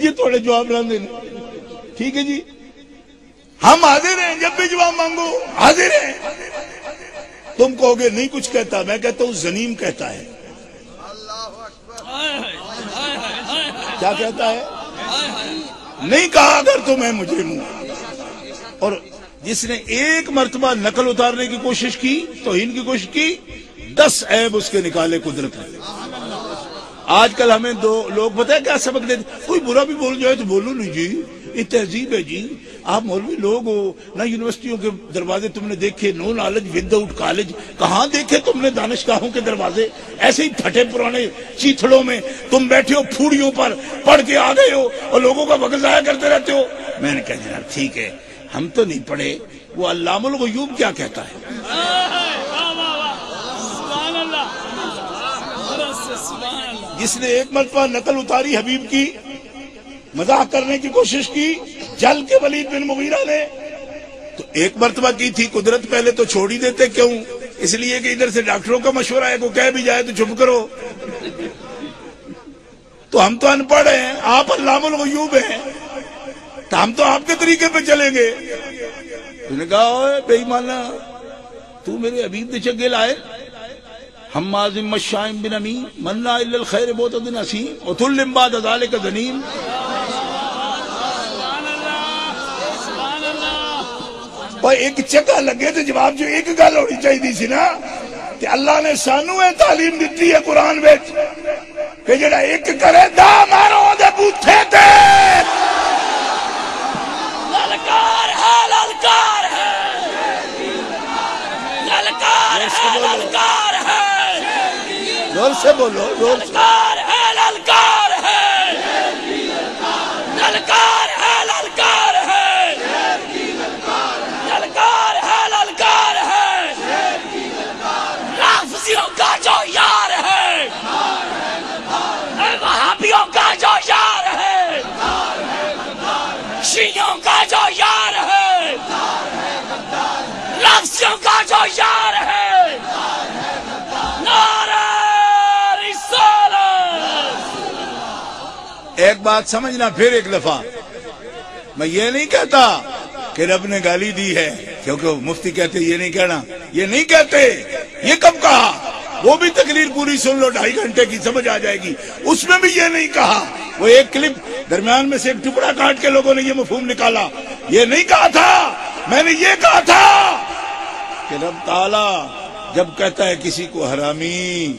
جی تھوڑے جواب نہ دینے. ٹھیک ہے جی ہم حاضر ہیں, جب بھی جواب مانگو حاضر ہیں. تم کہو گے نہیں کچھ کہتا, میں کہتا ہوں زنیم کہتا ہے. کیا کہتا ہے؟ نہیں کہا اگر تمہیں مجرم ہوں. اور جس نے ایک مرتبہ نقل اتارنے کی کوشش کی, توہین کی کوشش کی, 10 عیب اس کے نکالے قدرت نے. آج کل ہمیں دو لوگ پتہ ہے کیا سبق دیتے, کوئی برا بھی بول جائے تو بولو نہیں جی, یہ تہذیب ہے جی, آپ مولوی لوگ ہو نہ, یونیورسٹیوں کے دروازے تم نے دیکھے, نو نالج ود آؤٹ کالج کہاں دیکھے تم نے, دانشگاہوں کے دروازے ایسے ہی پھٹے پرانے چیتھڑوں میں تم بیٹھے ہو, پھوڑیوں پر پڑھ کے آ گئے ہو اور لوگوں کا وقت ضائع کرتے رہتے ہو. میں نے کہا جناب ٹھیک ہے ہم تو نہیں پڑھے, وہ علام الغیوب کیا کہتا ہے. جس نے ایک مرتبہ نقل اتاری حبیب کی, مزاح کرنے کی کوشش کی, جل کے ولید بن مغیرہ نے, تو ایک مرتبہ کی تھی قدرت, پہلے تو چھوڑ ہی دیتے. کیوں؟ اس لیے کہ ادھر سے ڈاکٹروں کا مشورہ ہے, کو کہہ بھی جائے تو چپ کرو. تو ہم تو ان پڑھ ہیں, آپ علام الغیوب ہیں, تو ہم تو آپ کے طریقے پہ چلیں گے. تو نے کہا اوے بے ایمانا, تو میرے حبیب دے چنگے لائے, ہم مازم مشائم بن امین منع الا الخیر معتد نسیم وتلم بعد ذلك ذنیم. اور ایک چکا لگے تو جواب جو ایک گل ہونی چاہیے سی نا, کہ اللہ نے سانو یہ تعلیم دیتی ہے قرآن وچ کہ جڑا ایک کرے دا مارو دے بوتھے تے. للکار ہے, للکار ہے, للکار ہے, للکار ہے, زور سے بولو, زور سے. للکار ہے, للکار ہے, للکار ہے, للکار ہے, للکار ہے, للکار ہے, رافضیوں کا جو یار ہے, وہابیوں کا جو یار ہے, شیعوں کا جو یار ہے, رافضیوں کا جو یار ہے, نعرہ ایک بات سمجھنا پھر ایک دفعہ, میں یہ نہیں کہتا کہ رب نے گالی دی ہے, کیونکہ مفتی کہتے یہ نہیں کہنا, یہ نہیں کہتے. یہ کب کہا؟ وہ بھی تقریر پوری سن لو 2.5 گھنٹے کی, سمجھ آ جائے گی. اس میں بھی یہ نہیں کہا, وہ ایک کلپ درمیان میں سے ایک ٹکڑا کاٹ کے لوگوں نے یہ مفہوم نکالا. یہ نہیں کہا تھا, میں نے یہ کہا تھا کہ رب تعالی جب کہتا ہے کسی کو حرامی,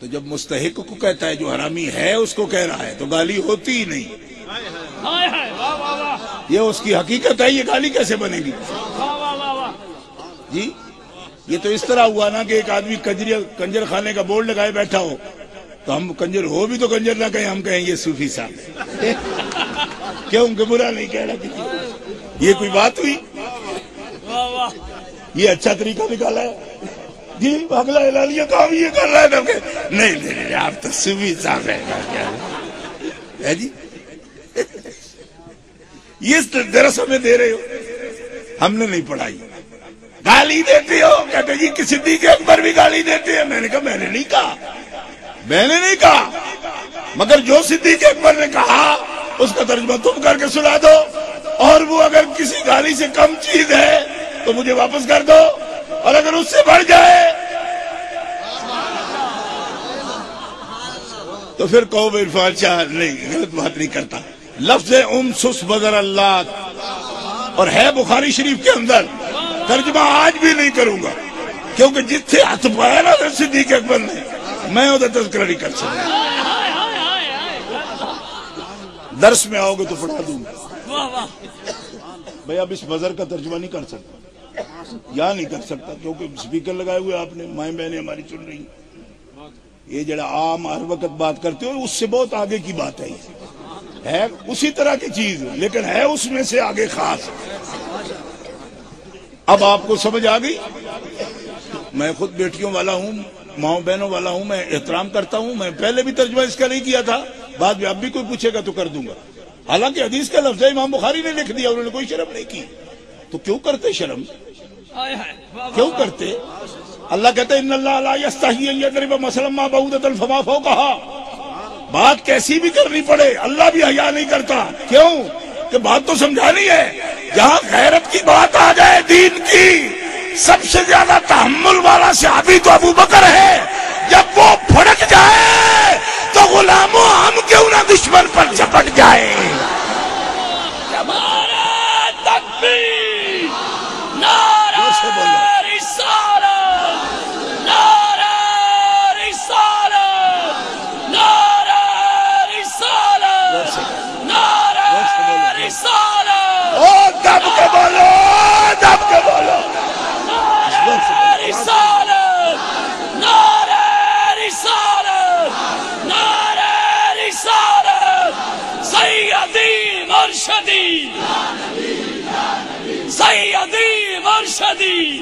تو جب مستحق کو کہتا ہے جو حرامی ہے اس کو کہہ رہا ہے تو گالی ہوتی ہی نہیں. یہ اس کی حقیقت ہے, یہ گالی کیسے بنے گی جی. یہ تو اس طرح ہوا نا کہ ایک آدمی کنجر خانے کا بورڈ لگائے بیٹھا ہو, تو ہم کنجر ہو بھی تو کنجر نہ کہیں, ہم کہیں یہ صوفی صاحب. کیوں کہ برا نہیں کہہ رہا کسی. یہ کوئی بات ہوئی؟ یہ اچھا طریقہ نکالا ہے جی. اگلا اعلانیہ کام یہ کر رہا ہے کہ نہیں نہیں آپ تو صوفی صاحب ہے جی. یہ درس ہمیں دے رہے ہو, ہم نے نہیں پڑھائی. گالی دیتے ہو, کہتے جی کہ صدیق اکبر بھی گالی دیتے ہیں. میں نے کہا میں نے نہیں کہا, میں نے نہیں کہا, مگر جو صدیق اکبر نے کہا اس کا ترجمہ تم کر کے سنا دو, اور وہ اگر کسی گالی سے کم چیز ہے تو مجھے واپس کر دو, اور اگر اس سے بڑھ جائے تو پھر کہو بے عرفان شاہ نہیں, غلط بات نہیں کرتا. لفظ سس بدر اللہ اور ہے بخاری شریف کے اندر, ترجمہ آج بھی نہیں کروں گا, کیونکہ جتنے ہاتھ پایا نا صدیق اکبر نے, میں ادھر تذکرہ نہیں کر سکتا. درس میں آؤ گے تو پڑھا دوں گا بھائی. اب اس بزر کا ترجمہ نہیں کر سکتا, یا نہیں کر سکتا, کیونکہ اسپیکر لگائے ہوئے آپ نے, مائیں بہنیں ہماری چن رہی. یہ جڑا عام ہر وقت بات کرتے ہو اس سے بہت آگے کی بات ہے اسی طرح کی چیز, لیکن ہے اس میں سے آگے خاص. اب آپ کو سمجھ آ گئی. میں خود بیٹیوں والا ہوں, ماؤں بہنوں والا ہوں, میں احترام کرتا ہوں. میں پہلے بھی ترجمہ اس کا نہیں کیا تھا, بعد میں اب بھی کوئی پوچھے گا تو کر دوں گا. حالانکہ حدیث کا لفظ امام بخاری نے لکھ دیا, انہوں نے کوئی شرم نہیں کی. تو کیوں کرتے شرم, کیوں کرتے؟ اللہ کہتے ہیں ان اللہ لا یستحی ان یضرب مثلا ما بعوضۃ فما فوقها, بات کیسی بھی کرنی پڑے اللہ بھی حیا نہیں کرتا. کیوں کہ بات تو سمجھانی ہے. جہاں غیرت کی بات آ جائے دین کی، سب سے زیادہ تحمل والا صحابی تو ابو بکر ہے. جب وہ بھڑک جائے تو غلاموں ہم کیوں نہ دشمن پر جھپٹ جائے. تکبیر، نعرہ رسالت، نعرہ رسالت، نعرہ رسالت، نعرہ رسالت. او دب کے بولو، دب کے بولو. نعرہ رسالت، نعرہ رسالت، نعرہ رسالت. سیدی مرشدی، سیدی مرشدی.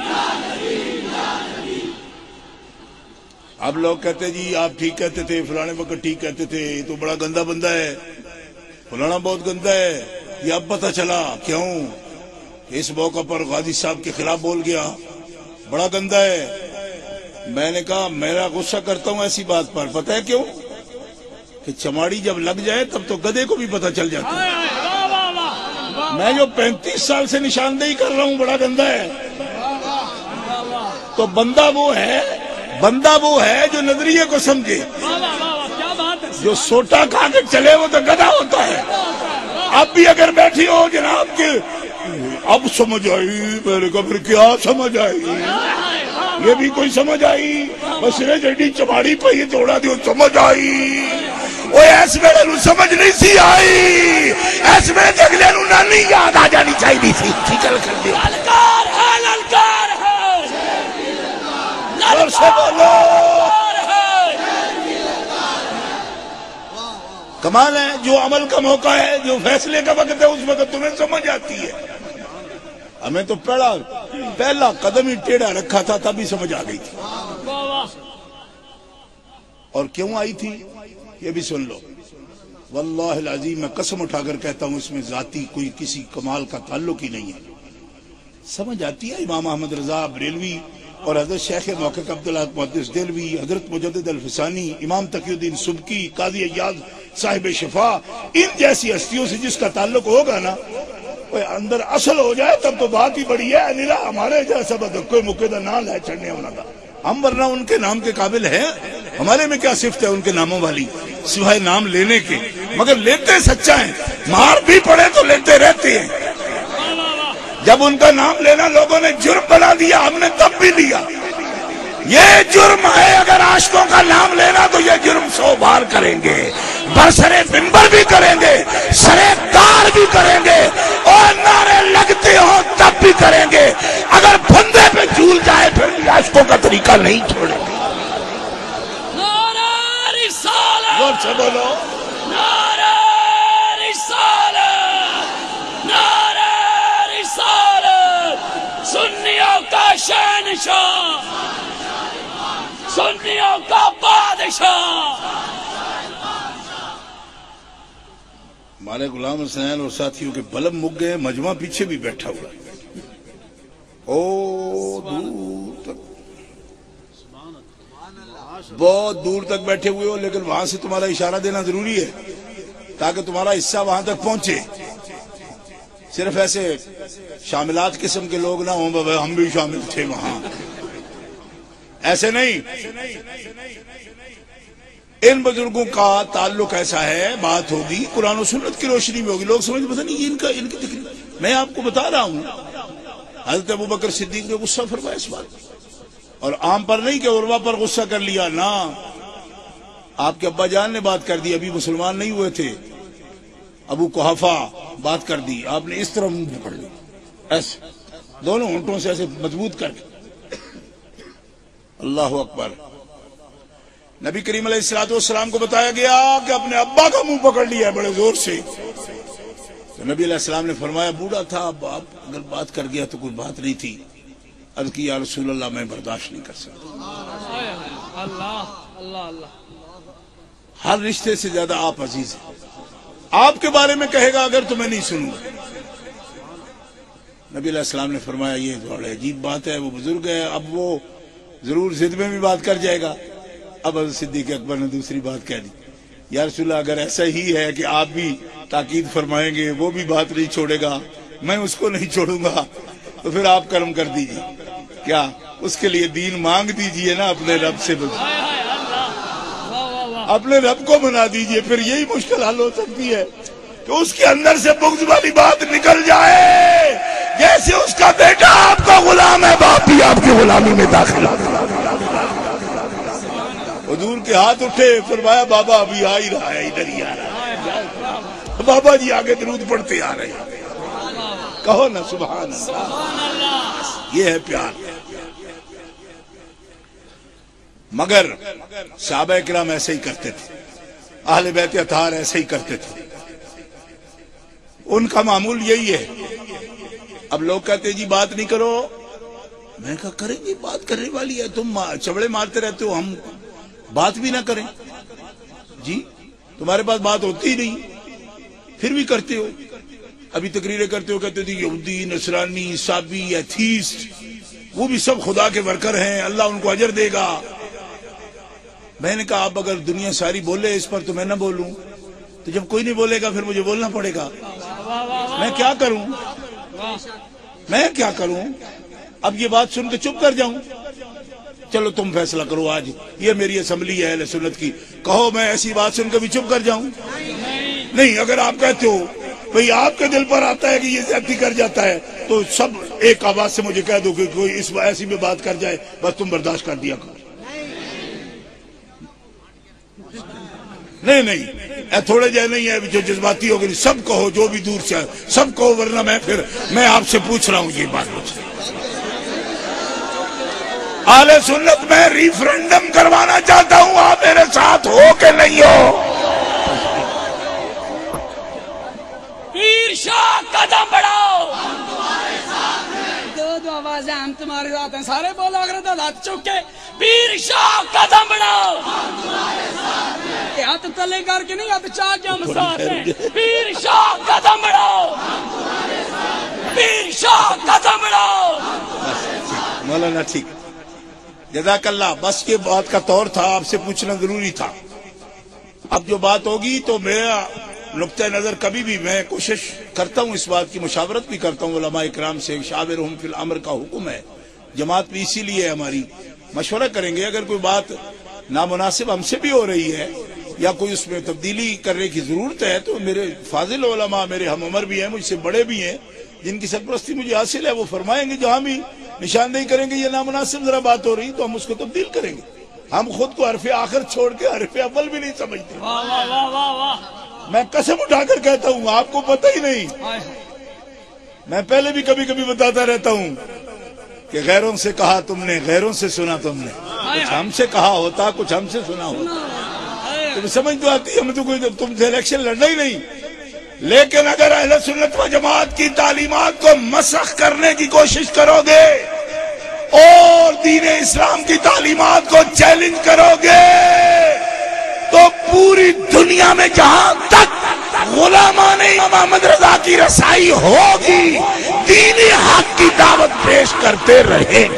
اب لوگ کہتے جی آپ ٹھیک کہتے تھے، فلانے وقت ٹھیک کہتے تھے، یہ تو بڑا گندا بندہ ہے، فلانا بہت گندا ہے. یہ اب پتہ چلا. کیوں؟ اس موقع پر غازی صاحب کے خلاف بول گیا، بڑا گندا ہے. میں نے کہا میرا غصہ کرتا ہوں ایسی بات پر. پتہ ہے کیوں؟ کہ چماڑی جب لگ جائے تب تو گدھے کو بھی پتہ چل جاتا ہے. میں جو 35 سال سے نشاندہی کر رہا ہوں بڑا گندا ہے، تو بندہ وہ ہے جو نظریے کو سمجھے. جو سوٹا کھا کے چلے وہ تو گدھا ہوتا ہے. اب بھی اگر بیٹھی ہو جناب کہ اب سمجھ آئی، میں نے کہا پھر کیا سمجھ آئی؟ یہ بھی کوئی سمجھ آئی؟ بس نے جڑی چماڑی پہ یہ توڑا دیو سمجھ آئی. وہ ایس ویلے نو سمجھ نہیں سی آئی، ایس ویلے تے اگلے نو نانی یاد آ جانی چاہیے سی. چل کر دیو للکار ہے، للکار ہے، اور سے بولو. کمال ہے جو عمل کا موقع ہے، جو فیصلے کا وقت ہے، اس وقت تمہیں سمجھ آتی ہے. ہمیں تو پہلا قدم ہی ٹیڑھا رکھا تھا تب ہی سمجھ آ گئی تھی. اور کیوں آئی تھی یہ بھی سن لو. واللہ العظیم میں قسم اٹھا کر کہتا ہوں اس میں ذاتی کوئی کسی کمال کا تعلق ہی نہیں ہے. سمجھ آتی ہے. امام احمد رضا بریلوی اور حضرت شیخ محقق عبداللہ محدث دہلوی، حضرت مجدد الفسانی، امام تقی الدین سبکی، قاضی ایاز صاحب شفا، ان جیسی ہستیوں سے جس کا تعلق ہوگا نا وہ اندر اصل ہو جائے تب تو بات ہی بڑی ہے. نیلا ہمارے جیسا بدکوئے مکے دا نام ہے چڑھنے ہونا کا. ہم ورنہ ان کے نام کے قابل ہیں. ہمارے میں کیا صفت ہے ان کے ناموں والی سوائے نام لینے کے؟ مگر لیتے سچا ہیں. مار بھی پڑے تو لیتے رہتے ہیں. جب ان کا نام لینا لوگوں نے جرم بنا دیا، ہم نے تب بھی لیا. یہ جرم ہے. اگر عاشقوں کا نام لینا تو یہ جرم 100 بار کریں گے، برسرے منبر بھی کریں گے، سرے دار بھی کریں گے، اور نعرے لگتے ہو تب بھی کریں گے. اگر بندے پہ جھول جائے پھر بھی عاشقوں کا طریقہ نہیں چھوڑیں گے. نعرہ رسالت، غور سے بولو. نعرہ رسالت، نعرہ رسالت. سنیوں کا شہنشاہ، سنیوں کا بادشاہ. ہمارے غلام حسین اور ساتھیوں کے بلب مک گئے. مجمع پیچھے بھی بیٹھا ہوا ہے. دور تک، بہت دور تک بیٹھے ہوئے ہو، لیکن وہاں سے تمہارا اشارہ دینا ضروری ہے تاکہ تمہارا حصہ وہاں تک پہنچے. صرف ایسے شاملات قسم کے لوگ نہ ہوں بابا ہم بھی شامل تھے وہاں، ایسے نہیں. ان بزرگوں کا تعلق ایسا ہے، بات ہوگی قرآن و سنت کی روشنی میں ہوگی. لوگ سمجھ پتہ نہیں ان کی تکلیف. میں آپ کو بتا رہا ہوں حضرت ابوبکر صدیق نے غصہ فرمایا اس بات، اور عام پر نہیں کہ عروہ پر غصہ کر لیا. نا، آپ کے ابا جان نے بات کر دی، ابھی مسلمان نہیں ہوئے تھے. ابو قحافہ بات کر دی، آپ نے اس طرح منہ پکڑ لی، ایسے دونوں ہونٹوں سے ایسے مضبوط کر کے. اللہ اکبر. نبی کریم علیہ الصلوۃ والسلام کو بتایا گیا کہ اپنے ابا کا منہ پکڑ لیا ہے بڑے زور سے. تو نبی علیہ السلام نے فرمایا بوڑھا تھا، اب آپ اگر بات کر گیا تو کوئی بات نہیں تھی. عرض کی یا رسول اللہ میں برداشت نہیں کر سکتا. اللہ اللہ اللہ. ہر رشتے سے زیادہ آپ عزیز ہیں. آپ کے بارے میں کہے گا اگر تو میں نہیں سنوں گا. نبی علیہ السلام نے فرمایا یہ بڑی عجیب بات ہے، وہ بزرگ ہے، اب وہ ضرور ضد میں بھی بات کر جائے گا. اب حضرت صدیق اکبر نے دوسری بات کہہ دی. یا رسول اللہ اگر ایسا ہی ہے کہ آپ بھی تاکید فرمائیں گے وہ بھی بات نہیں چھوڑے گا میں اس کو نہیں چھوڑوں گا تو پھر آپ کرم کر دیجیے کیا اس کے لیے دین مانگ دیجیے نا اپنے رب سے اپنے رب کو منا دیجیے پھر یہی مشکل حل ہو سکتی ہے کہ اس کے اندر سے بغض والی بات نکل جائے جیسے اس کا بیٹا آپ کا غلام ہے باپ بھی آپ کی غلامی میں داخل ہو حضور کے ہاتھ اٹھے فرمایا بابا ابھی آ ہی رہا ہے ادھر ہی آ رہا ہے بابا جی آگے درود پڑھتے آ رہے ہیں کہو نا سبحان اللہ یہ ہے پیار مگر صحابہ کرام ایسے ہی کرتے تھے اہل بیت اطہار ایسے ہی کرتے تھے ان کا معمول یہی ہے اب لوگ کہتے جی بات نہیں کرو میں کہا کریں گے بات کرنے والی ہے تم چبڑے مارتے رہتے ہو ہم بات بھی نہ کریں جی تمہارے پاس بات ہوتی ہی نہیں پھر بھی کرتے ہو ابھی تقریریں کرتے ہو کہتے تھے یہودی نصرانی عیسائی ایتھیسٹ وہ بھی سب خدا کے ورکر ہیں اللہ ان کو اجر دے گا میں نے کہا آپ اگر دنیا ساری بولے اس پر تو میں نہ بولوں تو جب کوئی نہیں بولے گا پھر مجھے بولنا پڑے گا میں کیا کروں اب یہ بات سن کے چپ کر جاؤں چلو تم فیصلہ کرو آج یہ میری اسمبلی ہے اہل سنت کی کہو میں ایسی بات سن کے بھی چپ کر جاؤں نہیں اگر آپ کہتے ہو بھئی آپ کے دل پر آتا ہے کہ یہ زیادتی کر جاتا ہے تو سب ایک آواز سے مجھے کہہ دو کہ کوئی اس ایسی میں بات کر جائے بس تم برداشت کر دیا کرو نہیں تھوڑے جائے نہیں ہے جو جذباتی ہو گئی سب کہو جو بھی دور سے سب کہو ورنہ میں آپ سے پوچھ رہا ہوں یہ بات اہل سنت میں ریفرنڈم کروانا چاہتا ہوں آپ میرے ساتھ ہو کہ نہیں ہو پیر شاہ قدم بڑھاؤ دو آوازیں ہم تمہارے ساتھ ہیں سارے بولو اگر تو ہاتھ چکے پیر شاہ قدم بڑھاؤ ہاتھ تلے کر کے نہیں ہاتھ چاہ کے ہم ساتھ ہیں پیر شاہ قدم بڑھاؤ پیر شاہ قدم بڑھاؤ مولانا ٹھیک جزاک اللہ بس یہ بات کا طور تھا آپ سے پوچھنا ضروری تھا اب جو بات ہوگی تو میرا نقطہ نظر کبھی بھی میں کوشش کرتا ہوں اس بات کی مشاورت بھی کرتا ہوں علماء اکرام سے شاورہم فی الامر کا حکم ہے جماعت بھی اسی لیے ہماری مشورہ کریں گے اگر کوئی بات نامناسب ہم سے بھی ہو رہی ہے یا کوئی اس میں تبدیلی کرنے کی ضرورت ہے تو میرے فاضل علماء میرے ہم عمر بھی ہیں مجھ سے بڑے بھی ہیں جن کی سرپرستی مجھے حاصل ہے وہ فرمائیں گے جہاں بھی نشاندہی کریں گے یہ نامناسب ذرا بات ہو رہی تو ہم اس کو تبدیل کریں گے ہم خود کو حرف آخر چھوڑ کے حرف اول بھی نہیں سمجھتے میں قسم اٹھا کر کہتا ہوں آپ کو پتہ ہی نہیں میں پہلے بھی کبھی کبھی بتاتا رہتا ہوں کہ غیروں سے کہا تم نے غیروں سے سنا تم نے کچھ ہم سے کہا ہوتا کچھ ہم سے سنا ہوتا تم سمجھ تو آتی ہم تو کوئی تم سے الیکشن لڑنا ہی نہیں لیکن اگر اہل سنت و جماعت کی تعلیمات کو مسخ کرنے کی کوشش کرو گے اور دین اسلام کی تعلیمات کو چیلنج کرو گے تو پوری دنیا میں جہاں تک غلامان امام احمد رضا کی رسائی ہوگی دین حق کی دعوت پیش کرتے رہیں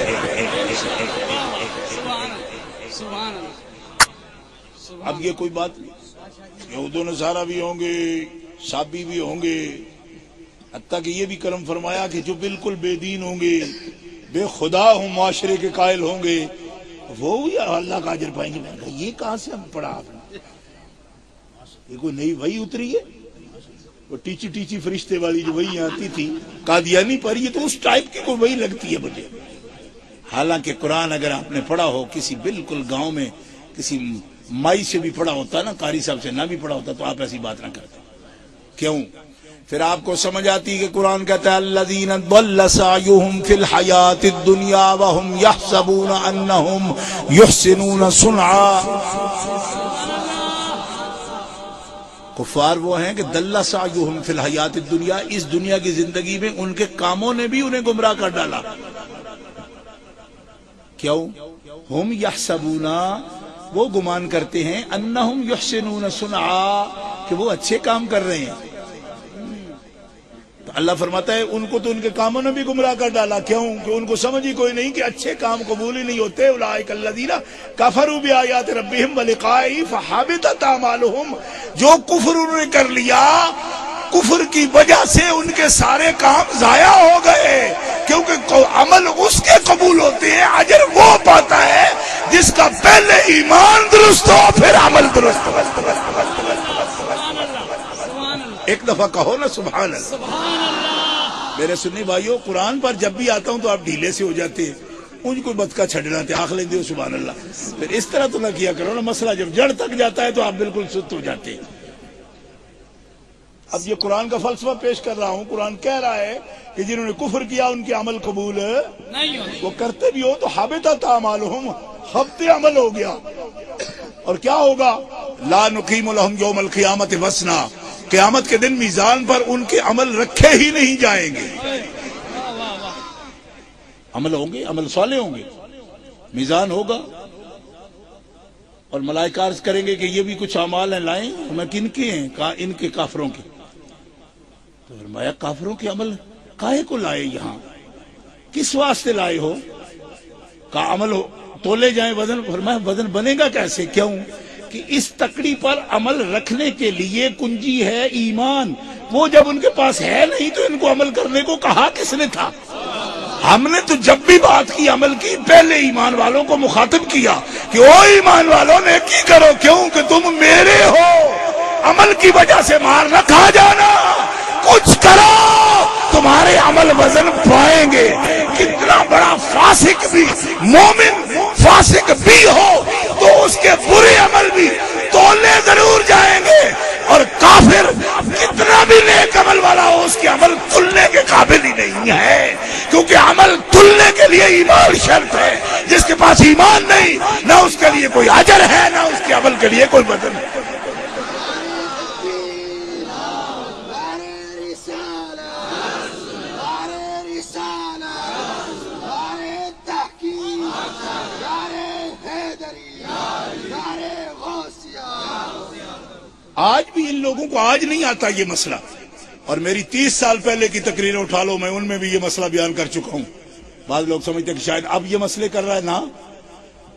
اب یہ کوئی بات نہیں یہود و نصارہ بھی ہوں گے صابی بھی ہوں گے حتیٰ کہ یہ بھی کرم فرمایا کہ جو بالکل بے دین ہوں گے بے خدا ہوں معاشرے کے قائل ہوں گے وہ اللہ کا اجر پائیں گے یہ کہاں سے ہم پڑھا آپ نے یہ کوئی نئی وحی اتری ہے وہ ٹیچی ٹیچی فرشتے والی جو وحی آتی تھی قادیانی پر یہ تو اس ٹائپ کی کوئی وحی لگتی ہے مجھے حالانکہ قرآن اگر آپ نے پڑھا ہو کسی بالکل گاؤں میں کسی مائی سے بھی پڑھا ہوتا نا قاری صاحب سے نہ بھی پڑھا ہوتا تو آپ ایسی بات نہ کرتے کیوں پھر آپ کو سمجھ آتی کہ قرآن کہتا ہے الذین ضل سعیہم فی الحیات الدنیا وہم یحسبون انہم یحسنون صنعا کفار وہ ہیں کہ ضل سعیہم فی الحیات الدنیا اس دنیا کی زندگی میں ان کے کاموں نے بھی انہیں گمراہ کر ڈالا کیوں ہم یحسبون وہ گمان کرتے ہیں انہم یحسنون صنعا کہ وہ اچھے کام کر رہے ہیں تو اللہ فرماتا ہے ان کو تو ان کے کاموں نے بھی گمراہ کر ڈالا. کیوں؟ کہ ان کو سمجھ ہی کوئی نہیں کہ اچھے کام قبول ہی نہیں ہوتے. اولئک الذین کفروا بآیات ربہم ولقائہ فحبطت اعمالہم. جو کفر انہوں نے کر لیا، کفر کی وجہ سے ان کے سارے کام ضائع ہو گئے. کیونکہ عمل اس کے قبول ہوتے ہیں، اجر وہ پاتا ہے جس کا پہلے ایمان درست ہو پھر عمل درست ہو. ایک دفعہ کہو نا سبحان اللہ. میرے سنی بھائیو، قرآن پر جب بھی آتا ہوں تو آپ ڈھیلے سے ہو جاتے ہیں. ان کو بدکا چھڑنا تھے آخ لیندے ہو سبحان اللہ. پھر اس طرح تو نہ کیا کرو نا. مسئلہ جب جڑ تک جاتا ہے تو آپ بالکل سست ہو جاتے ہیں. اب یہ قرآن کا فلسفہ پیش کر رہا ہوں. قرآن کہہ رہا ہے کہ جنہوں نے کفر کیا ان کے عمل قبول نہیں ہوتے. وہ کرتے بھی ہو تو حبطت اعمالہم، حبط عمل ہو گیا. اور کیا ہوگا؟ لا نقیم لہم یوم القیامت وزنا. قیامت کے دن میزان پر ان کے عمل رکھے ہی نہیں جائیں گے. عمل ہوں گے، عمل صالح ہوں گے، میزان ہوگا اور ملائکہ عرض کریں گے کہ یہ بھی کچھ اعمال ہیں لائیں. ہمیں کن کے ہیں؟ کہا ان کے کافروں کے. تو فرمایا کافروں کے عمل کاہے کو لائے یہاں؟ کس واسطے لائے ہو؟ کہا عمل ہو تولے جائیں وزن. فرمایا وزن بنے گا کیسے؟ کیوں کہ اس تکڑی پر عمل رکھنے کے لیے کنجی ہے ایمان. وہ جب ان کے پاس ہے نہیں تو ان کو عمل کرنے کو کہا کس نے تھا؟ ہم نے تو جب بھی بات کی عمل کی پہلے ایمان والوں کو مخاطب کیا کہ او ایمان والوں نے کی کرو. کیوں کہ تم میرے ہو. عمل کی وجہ سے مار نہ کھا جانا. کچھ کرو، تمہارے عمل وزن پائیں گے. کتنا بڑا فاسق بھی، مومن فاسق بھی ہو تو اس کے برے عمل بھی تولے ضرور جائیں گے. اور کافر کتنا بھی نیک عمل والا ہو اس کے عمل تلنے کے قابل ہی نہیں ہے. کیونکہ عمل تلنے کے لیے ایمان شرط ہے. جس کے پاس ایمان نہیں، نہ اس کے لیے کوئی اجر ہے نہ اس کے عمل کے لیے کوئی وزن ہے. آج بھی ان لوگوں کو آج نہیں آتا یہ مسئلہ. اور میری 30 سال پہلے کی تقریریں اٹھا لو، میں ان میں بھی یہ مسئلہ بیان کر چکا ہوں. بعض لوگ سمجھتے ہیں کہ شاید اب یہ مسئلے کر رہا ہے. نا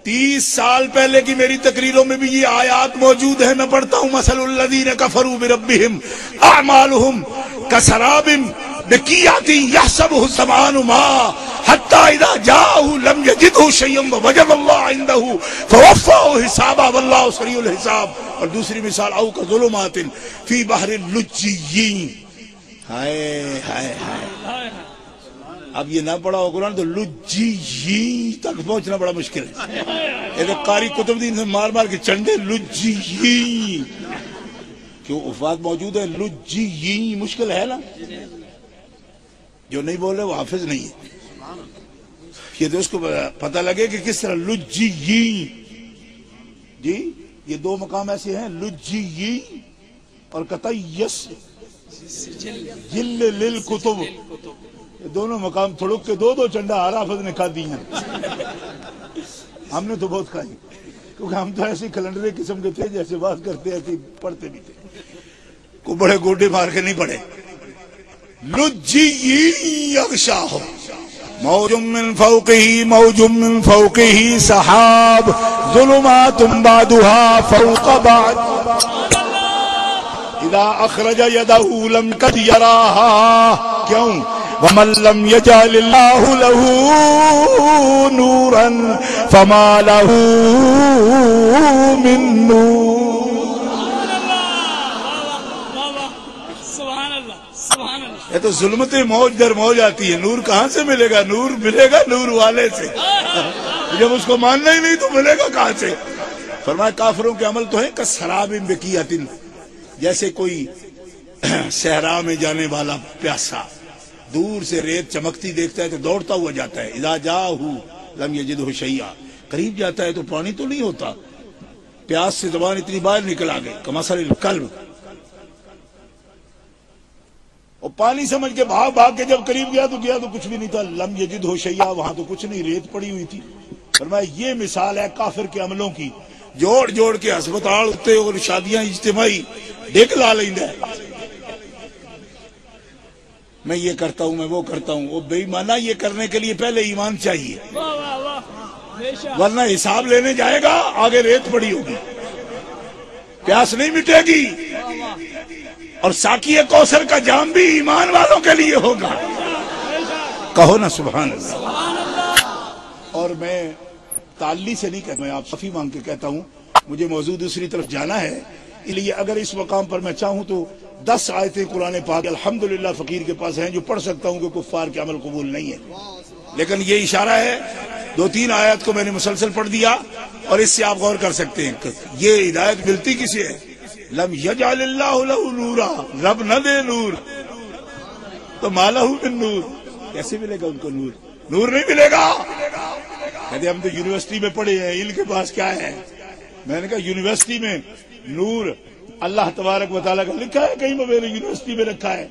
30 سال پہلے کی میری تقریروں میں بھی یہ آیات موجود ہے. میں پڑھتا ہوں مثل الذین کفروا بربہم اعمالہم کسراب بقیعۃ یحسبہ الظمآن ماء حتی اذا جاءہ لم یجدہ شیئا ووجد اللہ عندہ فوفاہ حسابہ واللہ سریع الحساب. اور دوسری مثال او کظلمات فی بحر اللجیین. ہائے ہائے ہائے. اب یہ نہ پڑھا ہو قرآن تو لجیین تک پہنچنا بڑا مشکل ہے. ایک قاری قطب الدین سے مار مار کے چنڈے لجیین. کیوں افاد موجود ہے. لجیین مشکل ہے نا. جو نہیں بولے وہ حافظ نہیں ہے. یہ تو اس کو پتہ لگے کہ کس طرح لجیین. جی یہ دو مقام ایسے ہیں، لجیین اور قطعیس جل للکتب. یہ دونوں مقام تھڑک کے دو چنڈا ہر حافظ نے کھا دی ہیں. ہم نے تو بہت کھائی کیونکہ ہم تو ایسے کلنڈرے قسم کے تھے جیسے بات کرتے ایسے پڑھتے بھی تھے. کو بڑے گوٹے مار کے نہیں پڑھے. لجیین یغشاہ موج من فوقه موج من فوقه سحاب ظلمات بعضها فوق بعض اذا اخرج يده لم يكد يراها. کیوں؟ ومن لم يجعل الله له نورا فما له من نور. یہ تو ظلمت موج در موج آتی ہے. نور کہاں سے ملے گا؟ نور ملے گا نور والے سے. جب اس کو ماننا ہی نہیں تو ملے گا کہاں سے؟ فرمایا کافروں کے عمل تو ہیں کسراب بقیعۃ، جیسے کوئی صحرا میں جانے والا پیاسا دور سے ریت چمکتی دیکھتا ہے تو دوڑتا ہوا جاتا ہے. اذا جاءہ لم یجدہ شیئا. قریب جاتا ہے تو پانی تو نہیں ہوتا. پیاس سے زبان اتنی باہر نکل آ گئی. کمثل الکلب. اور پانی سمجھ کے بھاگ بھاگ کے جب قریب گیا تو کچھ بھی نہیں تھا. لم یجدہ شیئا. وہاں تو کچھ نہیں، ریت پڑی ہوئی تھی. فرمایا یہ مثال ہے کافر کے عملوں کی. جوڑ جوڑ کے ہسپتال ہوتے اور شادیاں اجتماعی ڈیک لا لیندہ ہے. میں یہ کرتا ہوں میں وہ کرتا ہوں. وہ بے ایمانہ یہ کرنے کے لیے پہلے ایمان چاہیے, ورنہ حساب لینے جائے گا آگے ریت پڑی ہوگی, پیاس نہیں مٹے گی. اور ساقی کوثر کا جام بھی ایمان والوں کے لیے ہوگا. کہو نا سبحان اللہ. اور میں تعلی سے نہیں کہتا, میں آپ معافی مانگ کے کہتا ہوں, مجھے موضوع دوسری طرف جانا ہے, اس لیے اگر اس مقام پر میں چاہوں تو 10 آیتیں قرآن پاک الحمدللہ فقیر کے پاس ہیں جو پڑھ سکتا ہوں کہ کفار کے عمل قبول نہیں ہے. لیکن یہ اشارہ ہے, 2-3 آیات کو میں نے مسلسل پڑھ دیا, اور اس سے آپ غور کر سکتے ہیں کہ یہ ہدایت ملتی کسے ہے. لم یجعل اللہ لہ نورا, رب نہ دے نور تو ما لہ من نور, کیسے ملے گا ان کو نور؟ نور نہیں ملے گا. کہتے ہم تو یونیورسٹی میں پڑھے ہیں, ان کے پاس کیا ہے؟ میں نے کہا یونیورسٹی میں نور اللہ تبارک و تعالیٰ کا لکھا ہے کہیں میں میرے یونیورسٹی میں رکھا ہے؟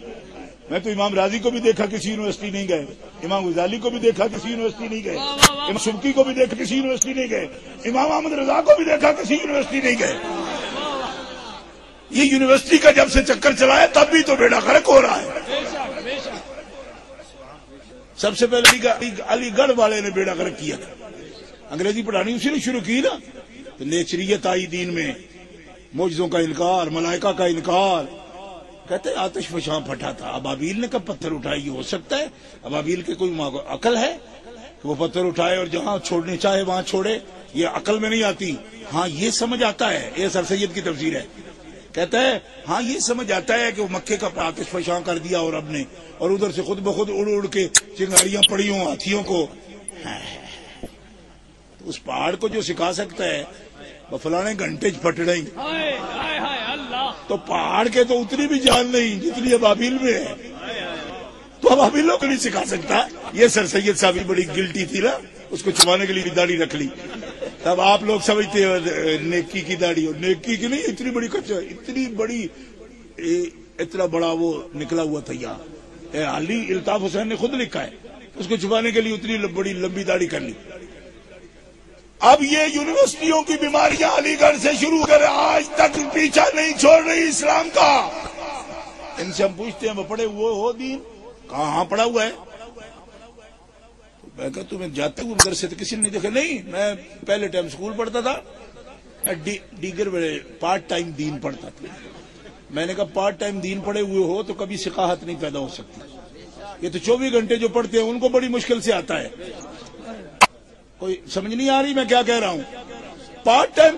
میں تو امام راضی کو بھی دیکھا کسی یونیورسٹی نہیں گئے, امام غزالی کو بھی دیکھا کسی یونیورسٹی نہیں گئے, امام سبکی کو بھی دیکھا کسی یونیورسٹی نہیں گئے, امام احمد رضا کو بھی دیکھا کسی یونیورسٹی نہیں گئے. یہ یونیورسٹی کا جب سے چکر چلا ہے تب بھی تو بیڑا غرق ہو رہا ہے. سب سے پہلے علی گڑھ والے نے بیڑا غرق کیا تھا, انگریزی پڑھانی اسی نے شروع کی نا, تو نیچریت آئی دین میں, معجزوں کا انکار, ملائکہ کا انکار. کہتے ہیں آتش فشاں پھٹا تھا, ابابیل نے کب پتھر اٹھائی؟ یہ ہو سکتا ہے ابابیل کے کوئی عقل ہے کہ وہ پتھر اٹھائے اور جہاں چھوڑنے چاہے وہاں چھوڑے؟ یہ عقل میں نہیں آتی. ہاں یہ سمجھ آتا ہے, یہ سر سید کی تفسیر ہے. کہتا ہے ہاں یہ سمجھ آتا ہے کہ وہ مکے کا آتش فشاں کر دیا اور اب نے, اور ادھر سے خود بخود اڑ اڑ کے چنگاریاں پڑی ہوں ہاتھیوں کو. اس پہاڑ کو جو سکھا سکتا ہے وہ فلانے گھنٹے پھٹ رہی, تو پہاڑ کے تو اتنی بھی جان نہیں جتنی ابابیل میں ہے, تو ابابیلوں کو نہیں سکھا سکتا. یہ سر سید صاحب بڑی گلٹی تھی نا, اس کو چھپانے کے لیے داڑھی رکھ لی. تب آپ لوگ سمجھتے نیکی کی داڑھی, اور نیکی کی نہیں, اتنی بڑی کچھ, اتنی بڑی, اتنا بڑا وہ نکلا ہوا تھا. یہاں علی الطاف حسین نے خود لکھا ہے, اس کو چھپانے کے لیے اتنی بڑی لمبی داڑھی کر لی. اب یہ یونیورسٹیوں کی بیماریاں علی گڑھ سے شروع کر آج تک پیچھا نہیں چھوڑ رہی اسلام کا. ان سے ہم پوچھتے ہیں وہ پڑھے ہوئے ہو دین؟ کہاں پڑھا ہوا ہے؟ میں کہا تمہیں جاتے ہوئے ادھر سے تو کسی نے نہیں دیکھا. نہیں, میں پہلے ٹائم سکول پڑھتا تھا, دیگر پارٹ ٹائم دین پڑھتا تھا. میں نے کہا پارٹ ٹائم دین پڑھے ہوئے ہو تو کبھی ثقافت نہیں پیدا ہو سکتی. یہ تو 24 گھنٹے جو پڑھتے ہیں ان کو بڑی مشکل سے آتا ہے. کوئی سمجھ نہیں آ رہی میں کیا کہہ رہا ہوں؟ Part time